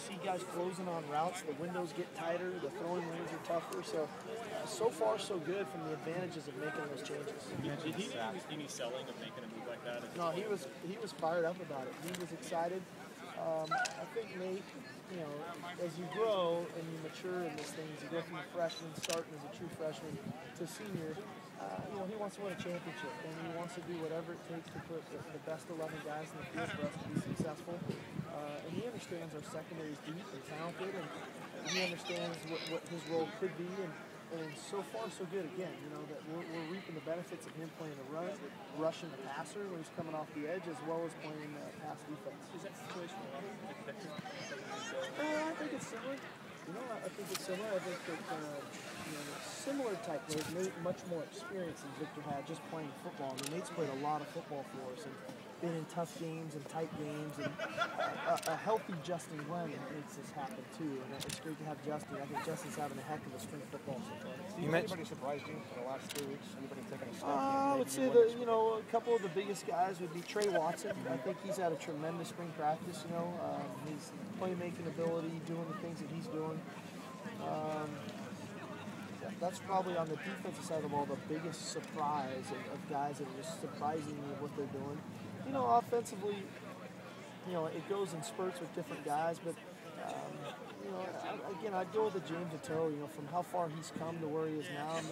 see guys closing on routes. The windows get tighter. The throwing lanes are tougher. So far, so good from the advantages of making those changes. Did he do any selling of making a move like that? No, he was fired up about it. He was excited. I think, Nate, you know, as you grow and you mature in these things, you go from a freshman starting as a true freshman to senior, you know, he wants to win a championship, and he wants to do whatever it takes to put the best 11 guys in the field for us to be successful. And he understands our secondary is deep and talented, and he understands what his role could be. And so far, so good. Again, you know, that we're reaping the benefits of him playing a run, rushing the passer when he's coming off the edge, as well as playing pass defense. Is that situation I think it's similar. You know, I think it's similar. I think that, you know, similar type players, Nate much more experience than Victor had just playing football. I mean, Nate's played a lot of football for us and been in tough games and tight games, and a healthy Justin Glenn makes this happen too. And it's great to have Justin. I think Justin's having a heck of a spring football so far. Anybody surprised you in the last 3 weeks? Anybody taking a step? I would say that, you know, a couple of the biggest guys would be Trey Watson. I think he's had a tremendous spring practice. You know, his playmaking ability, doing the things that he's doing. That's probably on the defensive side of the ball the biggest surprise of guys that are just surprising me of what they're doing. You know, offensively, you know, it goes in spurts with different guys, but, you know, again, I'd go with the James Otto, you know, from how far he's come to where he is now. I'm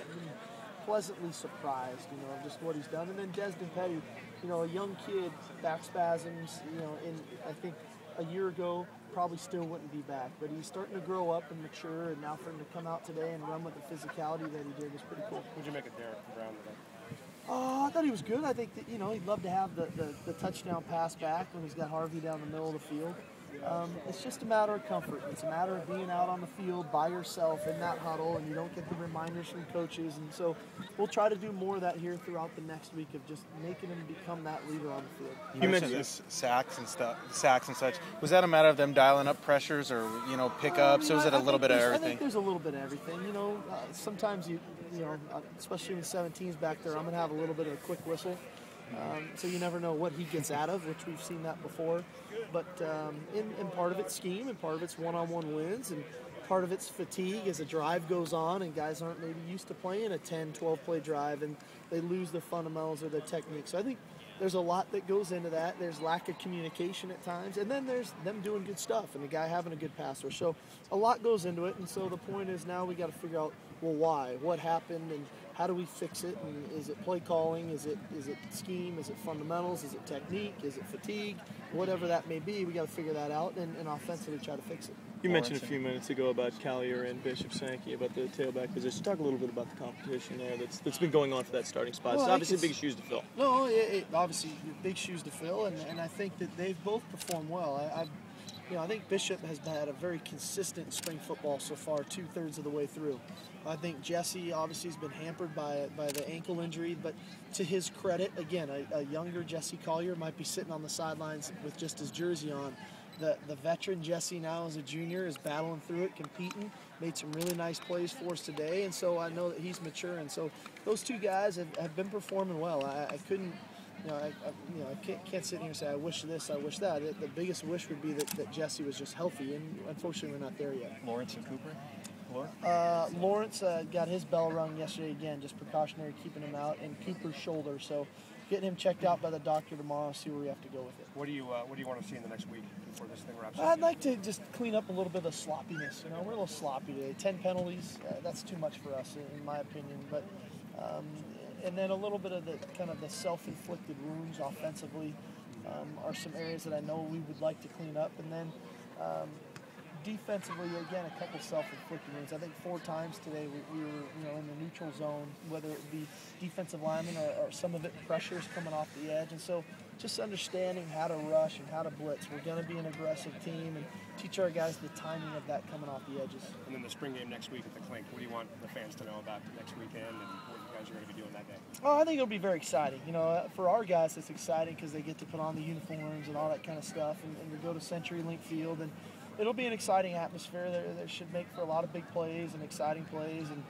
pleasantly surprised, you know, of just what he's done. And then Desmond Petty, you know, a young kid, back spasms, you know, I think a year ago probably still wouldn't be back, but he's starting to grow up and mature, and now for him to come out today and run with the physicality that he did was pretty cool. Who'd you make it Derek Brown today? I thought he was good. I think that, you know, he'd love to have the touchdown pass back when he's got Harvey down the middle of the field. It's just a matter of comfort. It's a matter of being out on the field by yourself in that huddle, and you don't get the reminders from coaches. And so we'll try to do more of that here throughout the next week of just making him become that leader on the field. You mentioned this sacks and such. Was that a matter of them dialing up pressures, or, you know, pickups? Or was it a little bit of everything? I think there's a little bit of everything. You know, sometimes you know, especially when 17's back there, I'm going to have a little bit of a quick whistle. So you never know what he gets out of, which we've seen that before. But in part of it's scheme, and part of it's one-on-one wins, and part of it's fatigue as a drive goes on and guys aren't maybe used to playing a 10, 12-play drive, and they lose their fundamentals or their technique. So I think there's a lot that goes into that. There's lack of communication at times, and then there's them doing good stuff and the guy having a good passer. So a lot goes into it, and so the point is now we got to figure out, well, why? What happened, and how do we fix it? And is it play calling? Is it scheme? Is it fundamentals? Is it technique? Is it fatigue? Whatever that may be, we got to figure that out and offensively try to fix it. You mentioned a few minutes ago about Collier and Bishop Sankey, about the tailback position. Talk a little bit about the competition there that's been going on for that starting spot. It's obviously big shoes to fill. No, obviously big shoes to fill, and I think that they've both performed well. I think Bishop has had a very consistent spring football so far, 2/3 of the way through. I think Jesse obviously has been hampered by the ankle injury, but to his credit, again, a younger Jesse Collier might be sitting on the sidelines with just his jersey on. The veteran Jesse now as a junior is battling through it, competing, made some really nice plays for us today, and so I know that he's mature. And so those two guys have been performing well. I couldn't, I can't sit here and say I wish this, I wish that. The biggest wish would be that Jesse was just healthy, and unfortunately we're not there yet. Lawrence and Cooper? Lawrence got his bell rung yesterday again, just precautionary, keeping him out, and Cooper's shoulder. So getting him checked out by the doctor tomorrow, see where we have to go with it. What do you want to see in the next week before this thing wraps up? I'd like to just clean up a little bit of sloppiness. You know, we're a little sloppy today. 10 penalties, that's too much for us, in my opinion. But and then a little bit of the kind of the self-inflicted wounds offensively are some areas that I know we would like to clean up. And then defensively, again, a couple self-inflicted wounds. I think 4 times today we were in the neutral zone, whether it be defensive linemen or some of it pressures coming off the edge. And so just understanding how to rush and how to blitz. We're going to be an aggressive team and teach our guys the timing of that coming off the edges. And then the spring game next week at the Clink, what do you want the fans to know about next weekend and what you guys are going to be doing that day? Oh, I think it'll be very exciting. For our guys, it's exciting because they get to put on the uniforms and all that kind of stuff and to go to CenturyLink Field. And it'll be an exciting atmosphere. There should make for a lot of big plays and exciting plays, and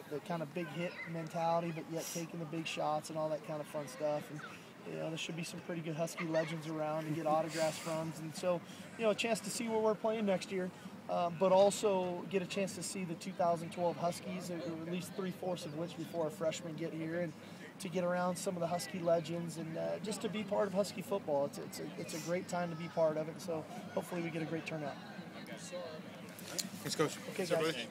the kind of big hit mentality, but yet taking the big shots and all that kind of fun stuff. And There should be some pretty good Husky legends around to get autographs from, and so a chance to see where we're playing next year, but also get a chance to see the 2012 Huskies, or at least 3/4 of which before our freshmen get here, and to get around some of the Husky legends and just to be part of Husky football. It's a great time to be part of it. So hopefully we get a great turnout. Thanks, Coach. Okay, guys.